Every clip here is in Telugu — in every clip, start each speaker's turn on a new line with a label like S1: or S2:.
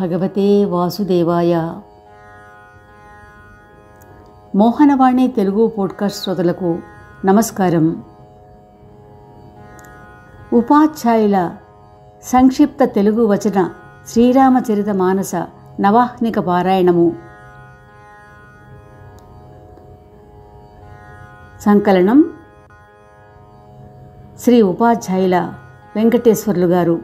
S1: భగవతే వాసుదేవాయ. మోహనవాణి తెలుగు పోడ్కాస్ట్ శ్రోతలకు నమస్కారం. ఉపాధ్యాయుల సంక్షిప్త తెలుగు వచన శ్రీరామచరిత మానస నవాహ్నిక పారాయణము. సంకలనం శ్రీ ఉపాధ్యాయుల వెంకటేశ్వర్లు గారు.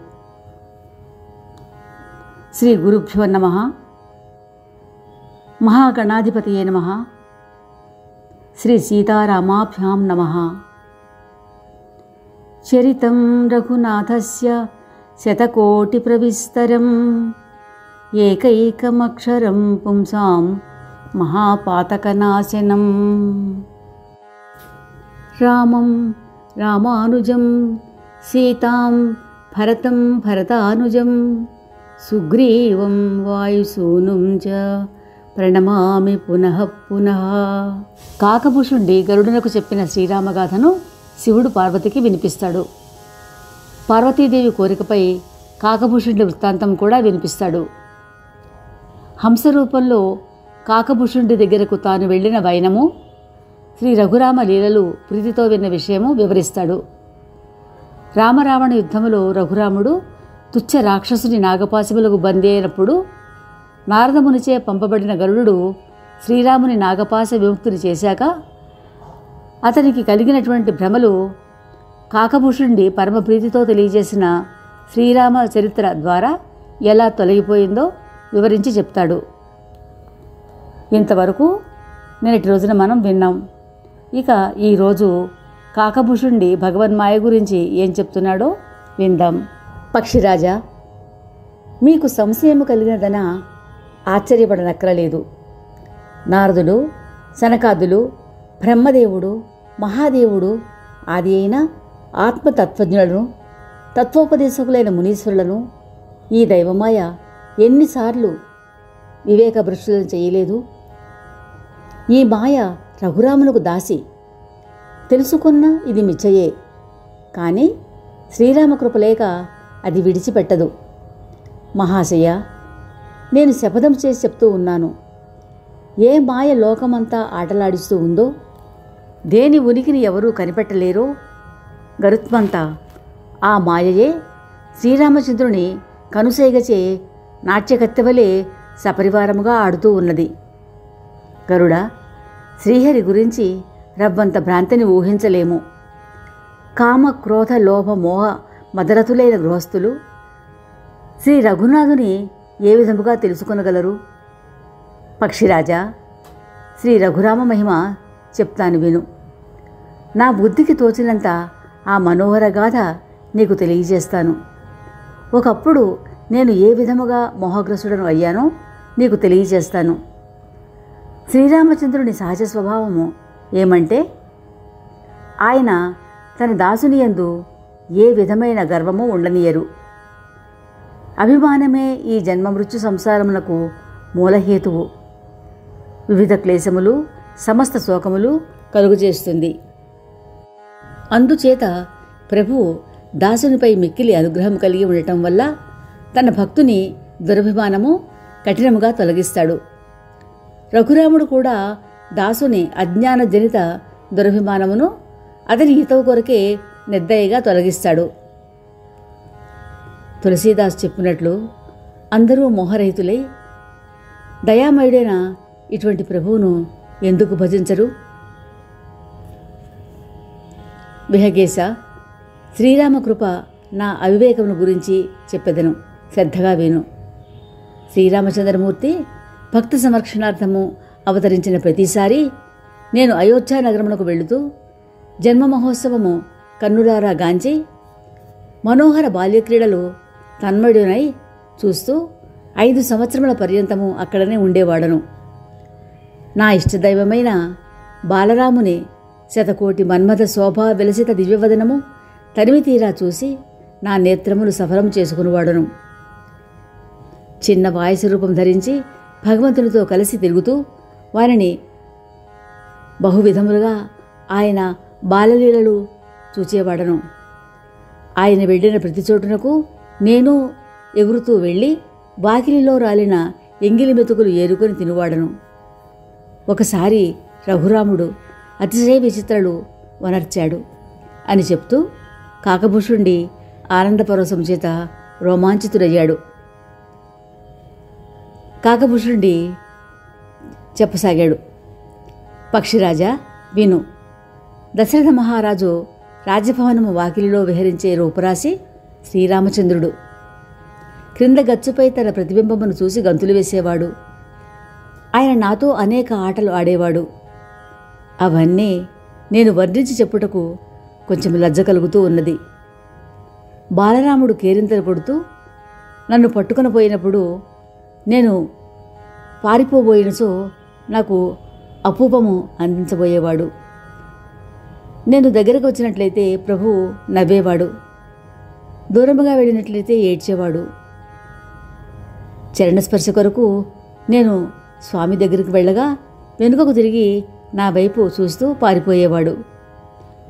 S1: శ్రీ గురుభ్యో నమః. మహాగణాధిపతయే నమః. శ్రీ సీతారామాభ్యాం నమః. చరితం రఘునాథస్య శతకోటిప్రవిస్తరం ఏకైకమక్షరం పుంసాం మహాపాతకనాశనం. రామం రామానుజం సీతాం భరతం భరతానుజం సుగ్రీవం వాయుసూనుం చ ప్రణమామి పునః పునః. కాకభూషుడి గరుడునకు చెప్పిన శ్రీరామగాథను శివుడు పార్వతికి వినిపిస్తాడు. పార్వతీదేవి కోరికపై కాకభూషుడి వృత్తాంతం కూడా వినిపిస్తాడు. హంసరూపంలో కాకభూషుడి దగ్గరకు తాను వెళ్ళిన వైనము, శ్రీ రఘురామ లీలలు ప్రీతితో విన్న విషయము వివరిస్తాడు. రామరావణ యుద్ధములో రఘురాముడు తుచ్చ రాక్షసుని నాగపాశములకు బందీ అయినప్పుడు నారదమునిచే పంపబడిన గరుడు శ్రీరాముని నాగపాశ విముక్తిని చేశాక అతనికి కలిగినటువంటి భ్రమలు కాకభూషుడి పరమప్రీతితో తెలియజేసిన శ్రీరామ చరిత్ర ద్వారా ఎలా తొలగిపోయిందో వివరించి చెప్తాడు. ఇంతవరకు నిన్నటి రోజున మనం విన్నాం. ఇక ఈరోజు కాకభూషుడి భగవన్మాయ గురించి ఏం చెప్తున్నాడో విందాం. పక్షిరాజా, మీకు సంశయము కలిగినదన ఆశ్చర్యపడనక్కరలేదు. నారదుడు, సనకాదులు, బ్రహ్మదేవుడు, మహాదేవుడు ఆది అయిన ఆత్మతత్వజ్ఞులను, తత్వోపదేశకులైన మునీశ్వరులను ఈ దైవమాయ ఎన్నిసార్లు వివేకభ్రష్టులను చేయలేదు. ఈ మాయ రఘురామునకు దాసి. తెలుసుకున్న ఇది మిచ్చయే, కానీ శ్రీరామకృపలేక అది విడిచిపెట్టదు. మహాశయ, నేను శపథం చేసి చెప్తూ ఉన్నాను. ఏ మాయ లోకమంతా ఆటలాడిస్తూ ఉందో, దేని ఉనికిని ఎవరూ కనిపెట్టలేరో గరుత్మంతా ఆ మాయయే శ్రీరామచంద్రుని కనుసైగచే నాట్యకత్తెవలే సపరివారముగా ఆడుతూ ఉన్నది. గరుడ, శ్రీహరి గురించి రవ్వంత భ్రాంతిని ఊహించలేము. కామ క్రోధ లోభ మోహ మదరతులైన గృహస్థులు శ్రీ రఘునాథుని ఏ విధముగా తెలుసుకొనగలరు? పక్షిరాజా, శ్రీ రఘురామ మహిమ చెప్తాను విను. నా బుద్ధికి తోచినంత ఆ మనోహర గాథ నీకు తెలియజేస్తాను. ఒకప్పుడు నేను ఏ విధముగా మోహగ్రస్తుడను అయ్యానో నీకు తెలియజేస్తాను. శ్రీరామచంద్రుని సహజ స్వభావము ఏమంటే, ఆయన తన దాసుని యందు ఏ విధమైన గర్వము ఉండనీయరు. అభిమానమే ఈ జన్మమృత్యు సంసారమునకు మూలహేతువు. వివిధ క్లేశములు, సమస్త శోకములు కలుగజేస్తుంది. అందుచేత ప్రభువు దాసునిపై మిక్కిలి అనుగ్రహం కలిగి ఉండటం వల్ల తన భక్తుని దురభిమానము కఠినముగా తొలగిస్తాడు. రఘురాముడు కూడా దాసుని అజ్ఞానజనిత దురభిమానమును అతని హితవు కొరకే నిర్దయగా తొలగిస్తాడు. తులసీదాస్ చెప్పినట్లు అందరూ మోహరహితులై దయామయుడైన ఇటువంటి ప్రభువును ఎందుకు భజించరు? విహగేశ, శ్రీరామకృప నా అవివేకమును గురించి చెప్పెదను, శ్రద్ధగా విను. శ్రీరామచంద్రమూర్తి భక్త సంరక్షణార్థము అవతరించిన ప్రతిసారి నేను అయోధ్య నగరమునకు వెళుతూ జన్మ మహోత్సవము కన్నులారా గాంచి మనోహర బాల్యక్రీడలు తన్మయుడనై చూస్తూ 5 సంవత్సరముల పర్యంతము అక్కడనే ఉండేవాడను. నా ఇష్టదైవమైన బాలరాముని శతకోటి మన్మథ శోభా విలసిత దివ్యవదనము తనివి తీరా చూసి నా నేత్రములు సఫలం చేసుకునివాడను. చిన్న వాయసు రూపం ధరించి భగవంతునితో కలిసి తిరుగుతూ వారిని బహువిధములుగా ఆయన బాలలీలలు చూచేవాడను. ఆయన వెళ్ళిన ప్రతి చోటునకు నేను ఎగురుతూ వెళ్ళి వాకిలిలో రాలిన ఎంగిలి మెతుకులు ఏరుకొని తినువాడను. ఒకసారి రఘురాముడు అతిశయ విచిత్రలు వనర్చాడు అని చెప్తూ కాకభూషుండి ఆనందపరవశం చేత రోమాంచితుడయ్యాడు. కాకభూషుండి చెప్పసాగాడు, పక్షిరాజా విను. దశరథ మహారాజు రాజభవనము వాకిలిలో విహరించే రూపరాశి శ్రీరామచంద్రుడు. క్రింద గచ్చుపై తన ప్రతిబింబమును చూసి గంతులు వేసేవాడు. ఆయన నాతో అనేక ఆటలు ఆడేవాడు. అవన్నీ నేను వర్ణించి చెప్పుటకు కొంచెం లజ్జ కలుగుతూ ఉన్నది. బాలరాముడు కేరింతలు కొడుతూ నన్ను పట్టుకొని పోయినప్పుడు నేను పారిపోబోయినచో నాకు అపూపము అందించబోయేవాడు. నేను దగ్గరకు వచ్చినట్లయితే ప్రభువు నవ్వేవాడు, దూరముగా వెళ్ళినట్లయితే ఏడ్చేవాడు. చరణస్పర్శ కొరకు నేను స్వామి దగ్గరికి వెళ్ళగా వెనుకకు తిరిగి నా వైపు చూస్తూ పారిపోయేవాడు.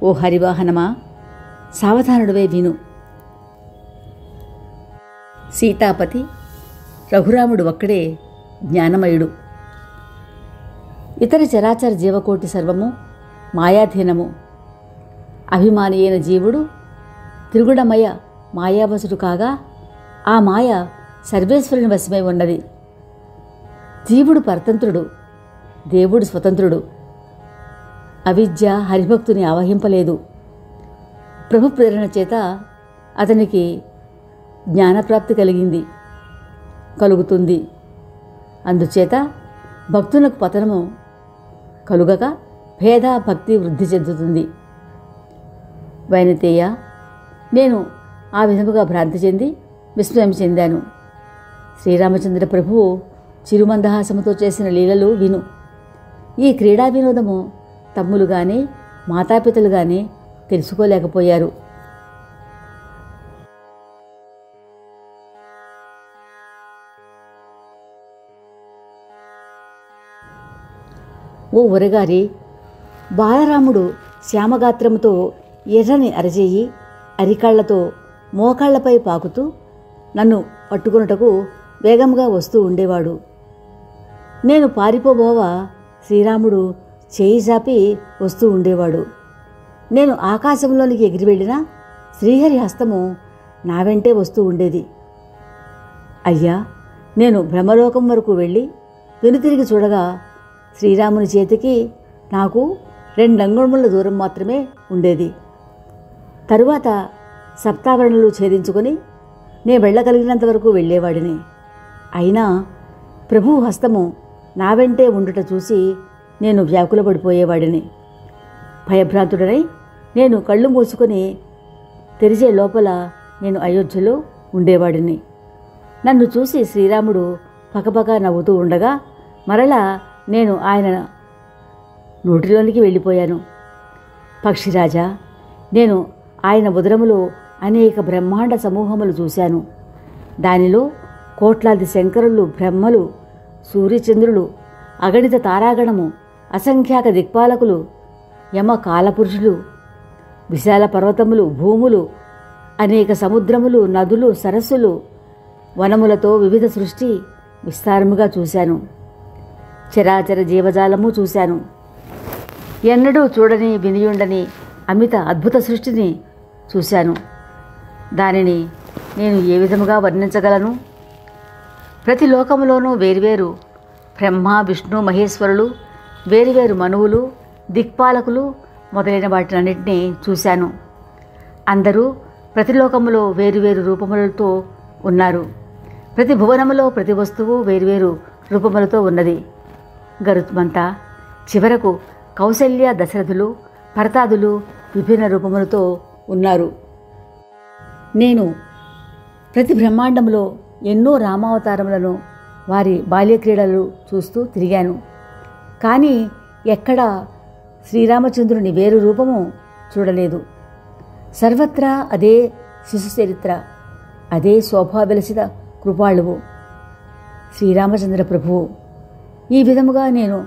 S1: ఓ హరివాహనమా, సావధానుడవే విను. సీతాపతి రఘురాముడు ఒక్కడే జ్ఞానమయుడు. ఇతర చరాచర జీవకోటి సర్వము మాయాధీనము. అభిమాని అయిన జీవుడు త్రిగుణమయ మాయావసుడు కాగా ఆ మాయ సర్వేశ్వరుని వశమై ఉన్నది. జీవుడు పరతంత్రుడు, దేవుడు స్వతంత్రుడు. అవిద్య హరిభక్తుని ఆవహింపలేదు. ప్రభు ప్రేరణ చేత అతనికి జ్ఞానప్రాప్తి కలుగుతుంది. అందుచేత భక్తులకు పతనము కలుగక భేద భక్తి వృద్ధి చెందుతుంది. వైనతేయ, నేను ఆ విధముగా భ్రాంతి చెంది విస్మయం చెందాను. శ్రీరామచంద్ర ప్రభువు చిరుమందహాసముతో చేసిన లీలలు విను. ఈ క్రీడా వినోదము తమ్ములు గాని మాతాపితలు గాని తెలుసుకోలేకపోయారు. ఓ ఒరగారి, బాలరాముడు శ్యామగాత్రముతో ఎర్రని అరచేయి అరికాళ్లతో మోకాళ్లపై పాకుతూ నన్ను పట్టుకొనుటకు వేగంగా వస్తూ ఉండేవాడు. నేను పారిపోబోవా శ్రీరాముడు చేయి చాపి వస్తూ ఉండేవాడు. నేను ఆకాశంలోనికి ఎగిరి వెళ్ళినా శ్రీహరి హస్తము నా వెంటే వస్తూ ఉండేది. అయ్యా, నేను బ్రహ్మలోకం వరకు వెళ్ళి వెనుతిరిగి చూడగా శ్రీరాముని చేతికి నాకు 2 అంగుళముల దూరం మాత్రమే ఉండేది. తరువాత సప్తావరణలు ఛేదించుకొని నే వెళ్ళగలిగినంత వరకు వెళ్ళేవాడిని. అయినా ప్రభువు హస్తము నా వెంటే ఉండుట చూసి నేను వ్యాకులపడిపోయేవాడిని. భయభ్రాంతుడనై నేను కళ్ళు మూసుకొని తెరిచే లోపల నేను అయోధ్యలో ఉండేవాడిని. నన్ను చూసి శ్రీరాముడు పకపక నవ్వుతూ ఉండగా మరలా నేను ఆయన నోటిలోనికి వెళ్ళిపోయాను. పక్షిరాజా, నేను ఆయన ఉదరములో అనేక బ్రహ్మాండ సమూహములు చూశాను. దానిలో కోట్లాది శంకరులు, బ్రహ్మలు, సూర్యచంద్రులు, అగణిత తారాగణము, అసంఖ్యాక దిక్పాలకులు, యమ కాలపురుషులు, విశాల పర్వతములు, భూములు, అనేక సముద్రములు, నదులు, సరస్సులు, వనములతో వివిధ సృష్టి విస్తారముగా చూశాను. చరాచర జీవజాలము చూశాను. ఎన్నడూ చూడని వినియుండని అమిత అద్భుత సృష్టిని చూశాను. దానిని నేను ఏ విధముగా వర్ణించగలను? ప్రతి లోకములోనూ వేరువేరు బ్రహ్మ, విష్ణు, మహేశ్వరులు, వేరువేరు మనువులు, దిక్పాలకులు మొదలైన వాటినన్నింటినీ చూశాను. అందరూ ప్రతి లోకములో వేరువేరు రూపములతో ఉన్నారు. ప్రతి భువనములో ప్రతి వస్తువు వేరువేరు రూపములతో ఉన్నది. గరుత్మంతా చివరకు కౌసల్య, దశరథులు, భరతాదులు విభిన్న రూపములతో ఉన్నారు. నేను ప్రతి బ్రహ్మాండంలో ఎన్నో రామావతారములను, వారి బాల్యక్రీడలు చూస్తూ తిరిగాను. కానీ ఎక్కడా శ్రీరామచంద్రుని వేరు రూపము చూడలేదు. సర్వత్రా అదే శిశు చరిత్ర, అదే శోభావిలసిత కృపాళువు శ్రీరామచంద్ర ప్రభువు. ఈ విధముగా నేను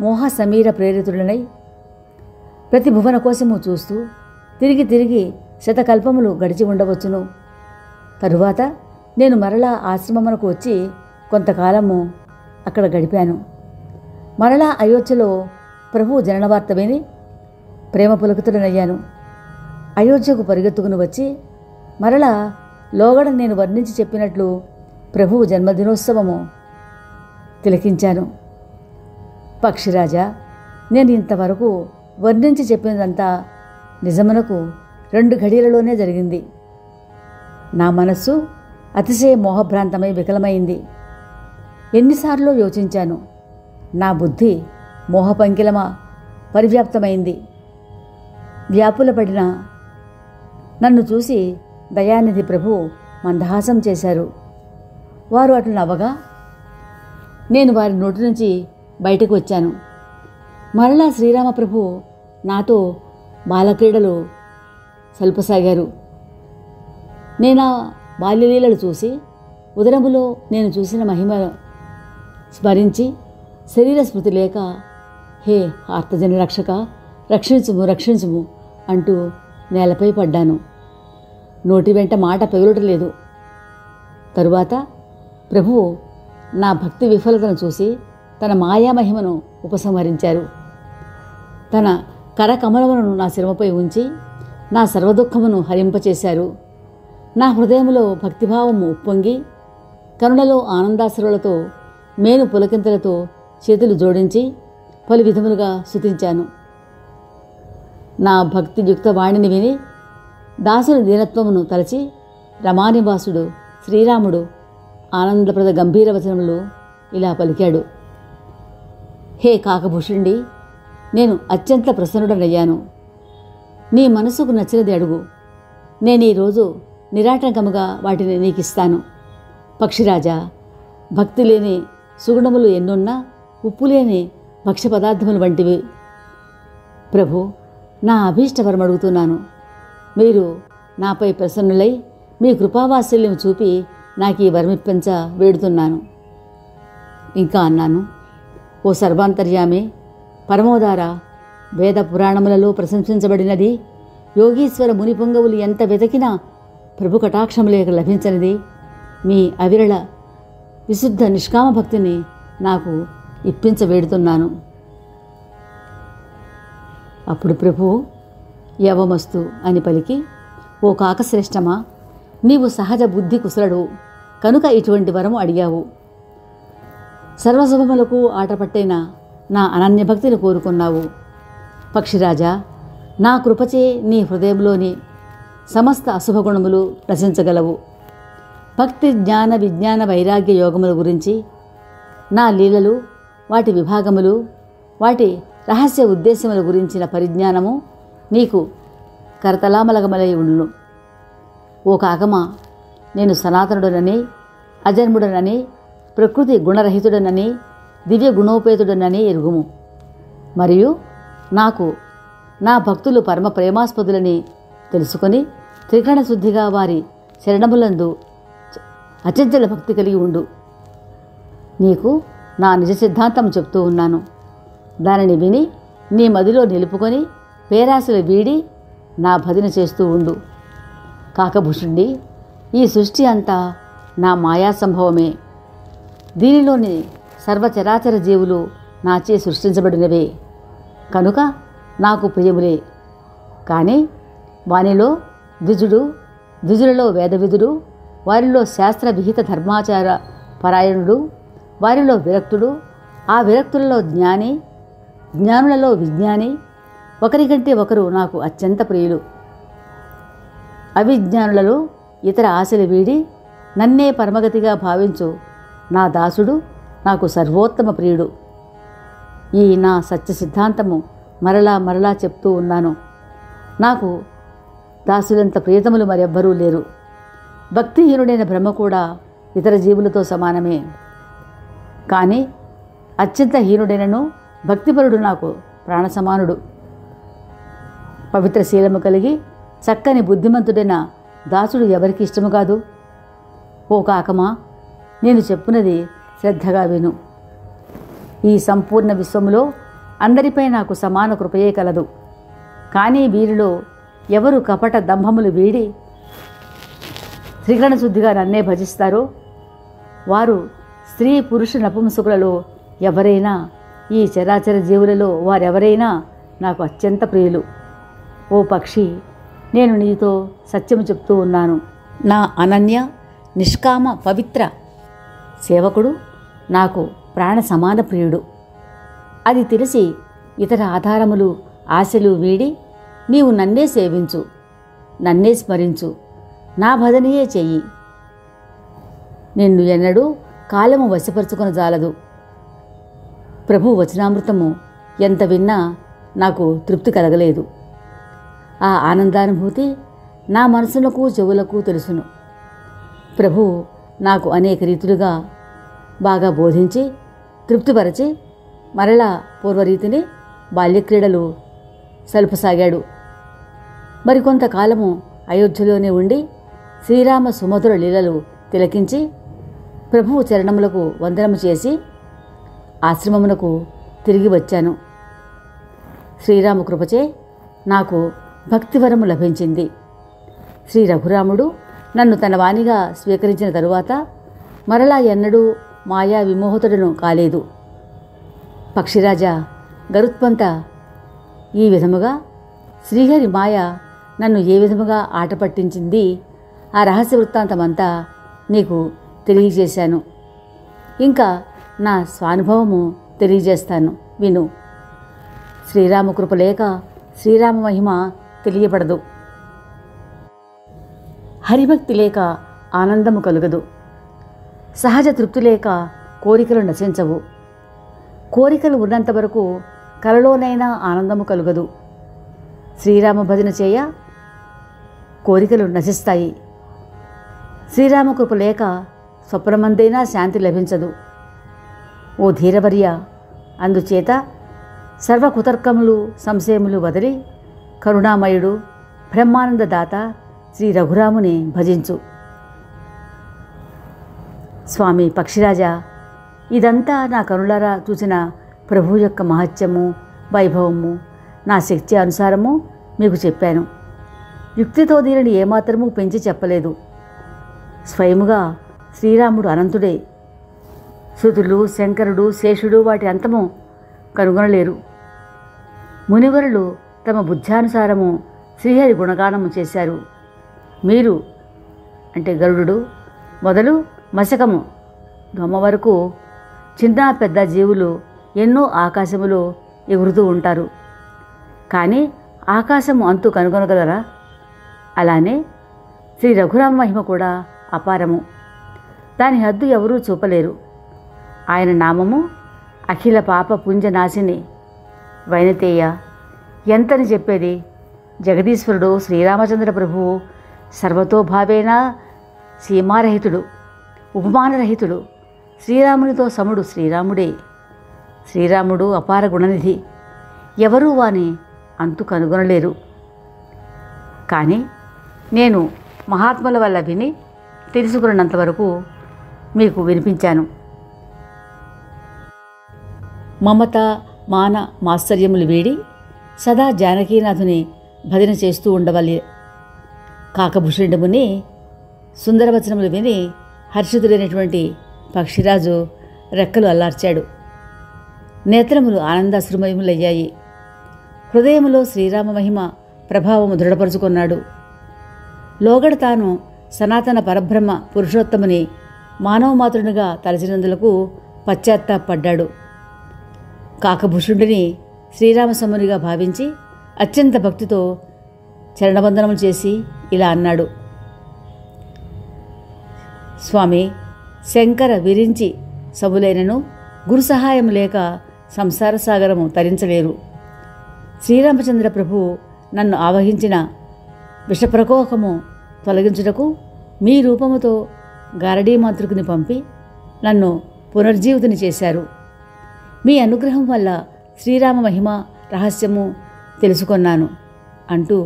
S1: మోహ సమీర ప్రేరితుడనై ప్రతి భువన కోసము చూస్తూ తిరిగి తిరిగి శతకల్పములు గడిచి ఉండవచ్చును. తరువాత నేను మరలా ఆశ్రమమునకు వచ్చి కొంతకాలము అక్కడ గడిపాను. మరలా అయోధ్యలో ప్రభువు జననవార్త విని ప్రేమ పులకితుడనయ్యాను. అయోధ్యకు పరిగెత్తుకుని వచ్చి మరలా లోగడ నేను వర్ణించి చెప్పినట్లు ప్రభువు జన్మదినోత్సవము తిలకించాను. పక్షిరాజా, నేను ఇంతవరకు వర్ణించి చెప్పినదంతా నిజమునకు 2 ఘడియలలోనే జరిగింది. నా మనస్సు అతిశయ మోహభ్రాంతమై వికలమైంది. ఎన్నిసార్లు యోచించాను. నా బుద్ధి మోహపంకిలమా పరివ్యాప్తమైంది. వ్యాపులపడిన నన్ను చూసి దయానిధి ప్రభు మందహాసం చేశారు. వారు అట్లు నవ్వగా నేను వారి నోటి నుంచి బయటకు వచ్చాను. మరలా శ్రీరామప్రభు నాతో బాలక్రీడలు సల్పసాగారు. నేనా బాల్యలీలలు చూసి ఉదరములో నేను చూసిన మహిమ స్మరించి శరీర స్మృతి లేక, హే ఆర్తజన రక్షక, రక్షించుము రక్షించుము అంటూ నేలపై పడ్డాను. నోటి వెంట మాట పెగలటలేదు. తరువాత ప్రభువు నా భక్తి విఫలతను చూసి తన మాయామహిమను ఉపసంహరించారు. తన కరకమలములను నా శిరమపై ఉంచి నా సర్వదుఃఖమును హరింపచేశారు. నా హృదయములో భక్తిభావము ఉప్పొంగి కరుణలో ఆనందాశ్రులతో మేను పులకింతలతో చేతులు జోడించి పలు విధములుగా స్తుతించాను. నా భక్తియుక్త వాణిని విని దాసుని దీనత్వమును తలచి రమానివాసుడు శ్రీరాముడు ఆనందప్రద గంభీర వచనములు ఇలా పలికాడు. హే కాకభూషుండి, నేను అత్యంత ప్రసన్నుడనయ్యాను. నీ మనసుకు నచ్చినది అడుగు. నేను ఈరోజు నిరాటంకముగా వాటిని నీకిస్తాను. పక్షిరాజా, భక్తి లేని సుగుణములు ఎన్నున్నా ఉప్పు లేని భక్ష్య పదార్థములు వంటివి. ప్రభు, నా అభీష్టవరం అడుగుతున్నాను. మీరు నాపై ప్రసన్నులై మీ కృపావాత్సల్యం చూపి నాకు ఈ వరమిప్పించ వేడుతున్నాను. ఇంకా అన్నాను, ఓ సర్వాంతర్యామి, పరమోదార, వేద పురాణములలో ప్రశంసించబడినది, యోగీశ్వర ముని పొంగవులు ఎంత వెతికినా ప్రభు కటాక్షములేక లభించనిది మీ అవిరళ విశుద్ధ నిష్కామ భక్తిని నాకు ఇప్పించవేడుతున్నాను. అప్పుడు ప్రభు యవమస్తు అని పలికి, ఓ కాకశ్రేష్టమా, నీవు సహజ బుద్ధి కుశలడు కనుక ఇటువంటి వరము అడిగావు. సర్వశుభములకు ఆటపట్టైన నా అనన్యభక్తిని కోరుకున్నావు. పక్షిరాజా, నా కృపచే నీ హృదయంలోని సమస్త అశుభగుణములు నశించగలవు. భక్తి జ్ఞాన విజ్ఞాన వైరాగ్య యోగముల గురించి, నా లీలలు, వాటి విభాగములు, వాటి రహస్య ఉద్దేశముల గురించిన పరిజ్ఞానము నీకు కరతలామలగమలై ఉండును. ఓ కాకమా, నేను సనాతనుడనని, అజన్ముడనని, ప్రకృతి గుణరహితుడనని, దివ్య గుణోపేతుడనని ఎరుగుము. మరియు నాకు నా భక్తులు పరమ ప్రేమాస్పదులని తెలుసుకొని త్రికరణ శుద్ధిగా వారి శరణములందు అచంచల భక్తి కలిగి ఉండు. నీకు నా నిజ సిద్ధాంతం చెప్తూ ఉన్నాను. దానిని విని నీ మదిలో నిలుపుకొని పేరాశలు వీడి నా భజన చేస్తూ ఉండు. కాకభూషుండి, ఈ సృష్టి అంతా నా మాయా సంభవమే. దీనిలోని సర్వచరాచర జీవులు నాచే సృష్టించబడినవే కనుక నాకు ప్రియములే. కానీ వానిలో ద్విజులలో వేదవిధుడు, వారిలో శాస్త్ర విహిత ధర్మాచార పరాయణుడు, వారిలో విరక్తుడు, ఆ విరక్తులలో జ్ఞాని, జ్ఞానులలో విజ్ఞాని, ఒకరికంటే ఒకరు నాకు అత్యంత ప్రియులు. అవిజ్ఞానులలో ఇతర ఆశలు వీడి నన్నే పరమగతిగా భావించు నా దాసుడు నాకు సర్వోత్తమ ప్రియుడు. ఈ నా సత్య సిద్ధాంతము మరలా మరలా చెప్తూ ఉన్నాను. నాకు దాసులంత ప్రియతములు మరెవ్వరూ లేరు. భక్తిహీనుడైన బ్రహ్మ కూడా ఇతర జీవులతో సమానమే. కానీ అత్యంత హీనుడైనను భక్తిపరుడు నాకు ప్రాణ సమానుడు. పవిత్ర శీలము కలిగి చక్కని బుద్ధిమంతుడైన దాసుడు ఎవరికి ఇష్టము కాదు. ఓ కాకమా, నేను చెప్పున్నది శ్రద్ధగా విను. ఈ సంపూర్ణ విశ్వములో అందరిపై నాకు సమాన కృపయే కలదు. కానీ వీరిలో ఎవరు కపట దంభములు వీడి త్రికరణ శుద్ధిగా నన్నే భజిస్తారో వారు స్త్రీ పురుష నపుంసకులలో ఎవరైనా, ఈ చరాచర జీవులలో వారెవరైనా నాకు అత్యంత ప్రియులు. ఓ పక్షి, నేను నీతో సత్యము చెప్తూ ఉన్నాను. నా అనన్య నిష్కామ పవిత్ర సేవకుడు నాకు ప్రాణ సమాన ప్రియుడు. అది తెలిసి ఇతర ఆధారములు ఆశలు వీడి నీవు నన్నే సేవించు, నన్నే స్మరించు, నా భజనయే చెయ్యి. నిన్ను ఎన్నడూ కాలము వశపరుచుకొని జాలదు. ప్రభు వచనామృతము ఎంత విన్నా నాకు తృప్తి కలగలేదు. ఆ ఆనందానుభూతి నా మనసులకు చెవులకు తెలుసును. ప్రభు నాకు అనేక రీతులుగా బాగా బోధించి తృప్తిపరచి మరలా పూర్వరీతిని బాల్యక్రీడలు సలుపసాగాడు. మరికొంతకాలము అయోధ్యలోనే ఉండి శ్రీరామ సుమధుర లీలలు తిలకించి ప్రభువు చరణములకు వందనము చేసి ఆశ్రమమునకు తిరిగి వచ్చాను. శ్రీరామ కృపచే నాకు భక్తివరము లభించింది. శ్రీ రఘురాముడు నన్ను తన వాణిగా స్వీకరించిన తరువాత మరలా ఎన్నడూ మాయా విమోహితుడను కాలేదు. పక్షిరాజా గరుత్మంత, ఈ విధముగా శ్రీహరి మాయ నన్ను ఏ విధముగా ఆట పట్టించింది, ఆ రహస్య వృత్తాంతమంతా నీకు తెలియజేశాను. ఇంకా నా స్వానుభవము తెలియజేస్తాను, విను. శ్రీరామకృప లేక శ్రీరామ మహిమ తెలియబడదు. హరిభక్తి లేక ఆనందము కలుగదు. సహజ తృప్తి లేక కోరికలు నశించవు. కోరికలు ఉన్నంత వరకు కలలోనైనా ఆనందము కలుగదు. శ్రీరామ భజన చేయ కోరికలు నశిస్తాయి. శ్రీరామకృప లేక స్వప్నమందైనా శాంతి లభించదు. ఓ ధీరవర్య, అందుచేత సర్వకుతర్కములు సంశయములు వదిలి కరుణామయుడు బ్రహ్మానందదాత శ్రీ రఘురాముని భజించు. స్వామి పక్షిరాజా, ఇదంతా నా కరుణారా చూసిన ప్రభు యొక్క మహత్యము వైభవము నా శక్తి అనుసారము మీకు చెప్పాను. యుక్తితో దీనిని ఏమాత్రమూ పెంచి చెప్పలేదు. స్వయముగా శ్రీరాముడు అనంతుడే. శృతులు, శంకరుడు, శేషుడు వాటి అంతము కనుగొనలేరు. మునివరులు తమ బుద్ధ్యానుసారము శ్రీహరి గుణగానము చేశారు. మీరు అంటే గరుడు మొదలు మశకము దొమ్మ వరకు చిన్న పెద్ద జీవులు ఎన్నో ఆకాశములో ఎగురుతూ ఉంటారు. కానీ ఆకాశము అంతు కనుగొనగలరా? అలానే శ్రీ రఘురామ మహిమ కూడా అపారము. దాని హద్దు ఎవరూ చూపలేరు. ఆయన నామము అఖిల పాప పుంజనాశిని. వైనతేయ, ఎంతని చెప్పేది? జగదీశ్వరుడు శ్రీరామచంద్ర ప్రభువు సర్వతోభావేన సీమారహితుడు, ఉపమానరహితుడు. శ్రీరామునితో సముడు శ్రీరాముడే. శ్రీరాముడు అపార గుణనిధి. ఎవరూ వాని అంతు కనుగొనలేరు. కానీ నేను మహాత్ముల వల్ల విని తెలుసుకున్నంతవరకు మీకు వినిపించాను. మమత మాన మాత్సర్యములు వీడి సదా జానకీనాథుని భజన చేస్తూ ఉండవల్లి. కాకభూషణుడి ముని సుందరవచనములు విని హర్షితుడైనటువంటి పక్షిరాజు రెక్కలు అల్లార్చాడు. నేత్రములు ఆనందాశ్రుమయములయ్యాయి. హృదయములో శ్రీరామ మహిమ ప్రభావము దృఢపరుచుకున్నాడు. లోగడ తాను సనాతన పరబ్రహ్మ పురుషోత్తముని మానవమాతృనిగా తలచినందులకు పశ్చాత్తాపడ్డాడు. కాకభూషుడిని శ్రీరామసమునిగా భావించి అత్యంత భక్తితో చరణవందనములు చేసి ఇలా అన్నాడు. స్వామి, శంకర విరించి సబులైనను గురు సహాయం లేక సంసార సాగరము తరించలేరు. శ్రీరామచంద్ర ప్రభు నన్ను ఆవహించిన విషప్రకోపము తొలగించుటకు మీ రూపముతో గారడీ మాతృకుని పంపి నన్ను పునర్జీవితుని చేశారు. మీ అనుగ్రహం వల్ల శ్రీరామ మహిమ రహస్యము తెలుసుకొన్నాను అంటూ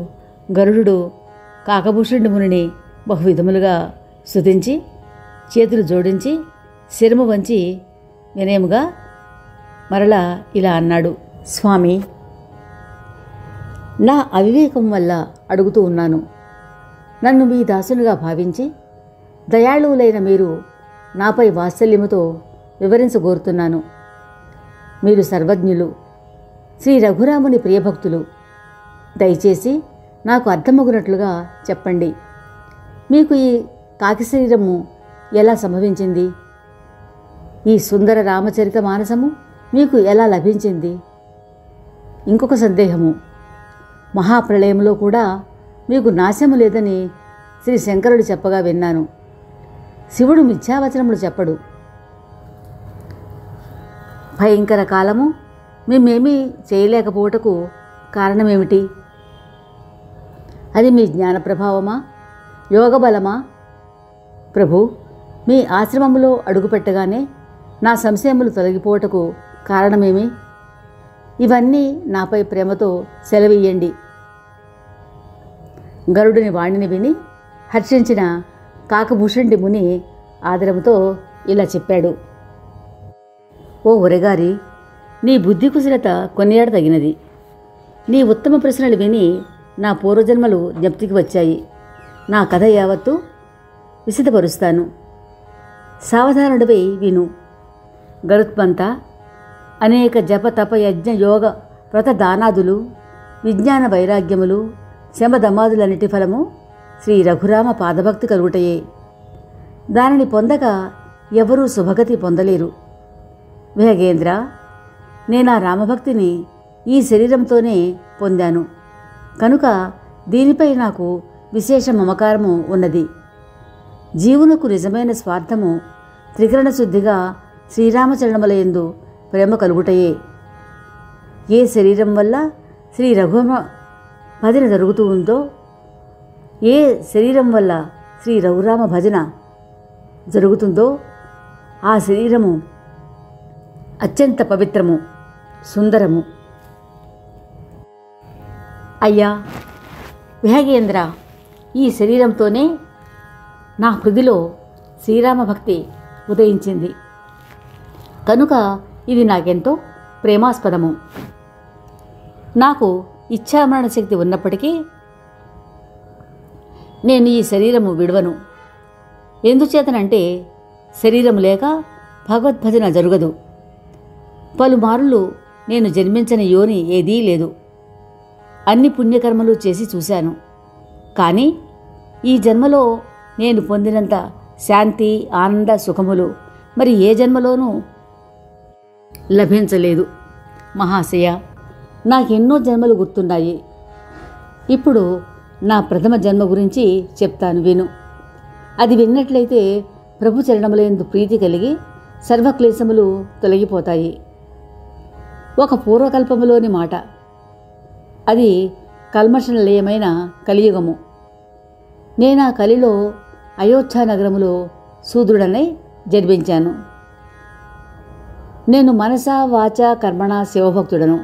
S1: గరుడు కాకభూషణుడి మునిని బహువిధములుగా స్తుతించి చేతులు జోడించి శిరము వంచి వినయముగా మరలా ఇలా అన్నాడు. స్వామి, నా అవివేకం వల్ల అడుగుతూ ఉన్నాను. నన్ను మీ దాసునిగా భావించి దయాళువులైన మీరు నాపై వాత్సల్యముతో వివరించగోరుతున్నాను. మీరు సర్వజ్ఞులు, శ్రీ రఘురాముని ప్రియభక్తులు. దయచేసి నాకు అర్థమగునట్లుగా చెప్పండి. మీకు ఈ కాకి శరీరము ఎలా సంభవించింది? ఈ సుందర రామచరిత మానసము మీకు ఎలా లభించింది? ఇంకొక సందేహము, మహాప్రళయంలో కూడా మీకు నాశము లేదని శ్రీ శంకరుడు చెప్పగా విన్నాను. శివుడు మిథ్యావచనములు చెప్పడు. భయంకర కాలము మేమేమీ చేయలేకపోవటకు కారణమేమిటి? అది మీ జ్ఞాన ప్రభావమా, యోగబలమా? ప్రభు, మీ ఆశ్రమములో అడుగుపెట్టగానే నా సంశయములు తొలగిపోవటకు కారణమేమి? ఇవన్నీ నాపై ప్రేమతో సెలవియ్యండి. గరుడుని వాణిని విని హర్షించిన కాకభూషుండి ముని ఆదరముతో ఇలా చెప్పాడు. ఓ ఉరగారి, నీ బుద్ధి కుశలత కొనియాడదగినది. నీ ఉత్తమ ప్రశ్నలు విని నా పూర్వజన్మలు జ్ఞప్తికి వచ్చాయి. నా కథ యావత్తు విశదపరుస్తాను. సావధానుడివై విను. గరుత్మంత అనేక జప తప యజ్ఞ యోగ వ్రత దానాదులు, విజ్ఞాన వైరాగ్యములు, శమదమాదులన్నిటి ఫలము శ్రీ రఘురామ పాదభక్తి కలుగుటయే. దానిని పొందక ఎవరూ శుభగతి పొందలేరు. వేగేంద్ర, నేనా రామభక్తిని ఈ శరీరంతోనే పొందాను కనుక దీనిపై నాకు విశేష మమకారము ఉన్నది. జీవునకు నిజమైన స్వార్థము త్రికరణ శుద్ధిగా శ్రీరామచరణములయందు ప్రేమ కలుగుటయే. ఏ శరీరం వల్ల శ్రీ రఘురామ భజన జరుగుతూ ఉందో, ఏ శరీరం వల్ల శ్రీ రఘురామ భజన జరుగుతుందో ఆ శరీరము అత్యంత పవిత్రము, సుందరము. అయ్యా విహగేంద్ర, ఈ శరీరంతోనే నా హృదిలో శ్రీరామభక్తి ఉదయించింది కనుక ఇది నాకెంతో ప్రేమాస్పదము. నాకు ఇచ్ఛామరణ శక్తి ఉన్నప్పటికీ నేను ఈ శరీరము విడవను. ఎందుచేతనంటే శరీరము లేక భగవద్భజన జరగదు. పలుమారులు నేను జన్మించని యోని ఏదీ లేదు. అన్ని పుణ్యకర్మలు చేసి చూశాను. కానీ ఈ జన్మలో నేను పొందినంత శాంతి, ఆనంద, సుఖములు మరి ఏ జన్మలోనూ లభించలేదు. మహాశయ, నాకెన్నో జన్మలు గుర్తున్నాయి. ఇప్పుడు నా ప్రథమ జన్మ గురించి చెప్తాను, విను. అది విన్నట్లయితే ప్రభు చరణములందు ప్రీతి కలిగి సర్వక్లేశములు తొలగిపోతాయి. ఒక పూర్వకల్పములోని మాట. అది కల్మషనిలయమైన కలియుగము. నేనా కలిలో అయోధ్య నగరములో శూద్రుడనై జన్మించాను. నేను మనసా వాచ కర్మణ శివభక్తుడను.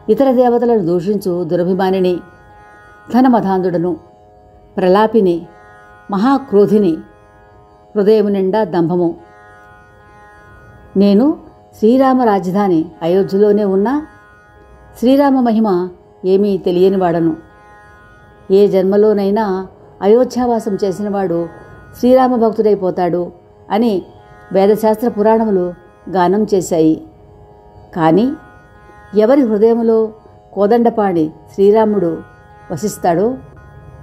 S1: ఇతర దేవతలను దూషించు దురభిమానిని, ధనమధాంధుడను, ప్రలాపిని, మహాక్రోధిని, హృదయము నిండా దంభము. నేను శ్రీరామ రాజధాని అయోధ్యలోనే ఉన్నా శ్రీరామ మహిమ ఏమీ తెలియనివాడను. ఏ జన్మలోనైనా అయోధ్యావాసం చేసినవాడు శ్రీరామ భక్తుడైపోతాడు అని వేదశాస్త్ర పురాణములు గానం చేశాయి. కానీ ఎవరి హృదయములో కోదండపాణి శ్రీరాముడు వసిస్తాడో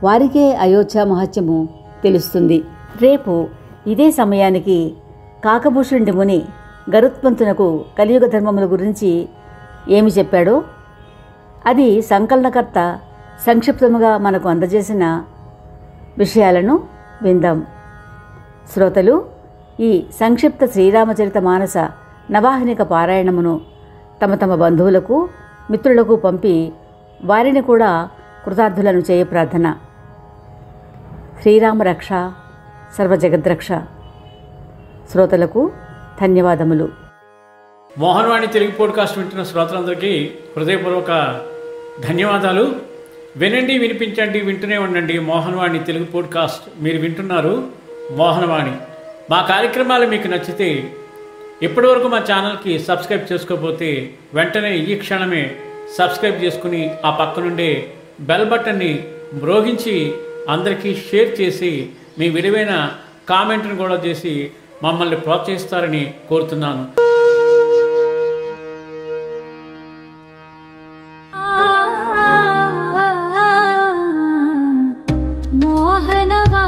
S1: వారికే అయోధ్య మహత్యము తెలుస్తుంది. రేపు ఇదే సమయానికి కాకభూషుండి ముని గరుత్మంతునకు కలియుగ ధర్మముల గురించి ఏమి చెప్పాడో అది సంకలనకర్త సంక్షిప్తముగా మనకు అందజేసిన విషయాలను విందాం. శ్రోతలు, ఈ సంక్షిప్త శ్రీరామచరిత మానస నవాహనిక పారాయణమును తమ తమ బంధువులకు, మిత్రులకు పంపి వారిని కూడా కృతార్థులను చేయ ప్రార్థన. శ్రీరామ రక్ష, సర్వజగద్రక్ష. శ్రోతలకు ధన్యవాదములు.
S2: మోహన్వాణి తెలుగు పోడ్కాస్ట్ వింటున్న శ్రోతలందరికీ హృదయపూర్వక ధన్యవాదాలు. వినండి, వినిపించండి, వింటూనే ఉండండి మోహన్వాణి తెలుగు పోడ్కాస్ట్. మీరు వింటున్నారు మోహన్వాణి. మా కార్యక్రమాలు మీకు నచ్చితే ఇప్పటివరకు మా ఛానల్కి సబ్స్క్రైబ్ చేసుకోకపోతే వెంటనే ఈ క్షణమే సబ్స్క్రైబ్ చేసుకుని ఆ పక్కనుండే బెల్ బటన్ని మ్రోగించి అందరికీ షేర్ చేసి మీ విలువైన కామెంట్ని కూడా చేసి మమ్మల్ని ప్రోత్సహిస్తారని కోరుతున్నాను.
S3: మోహనవా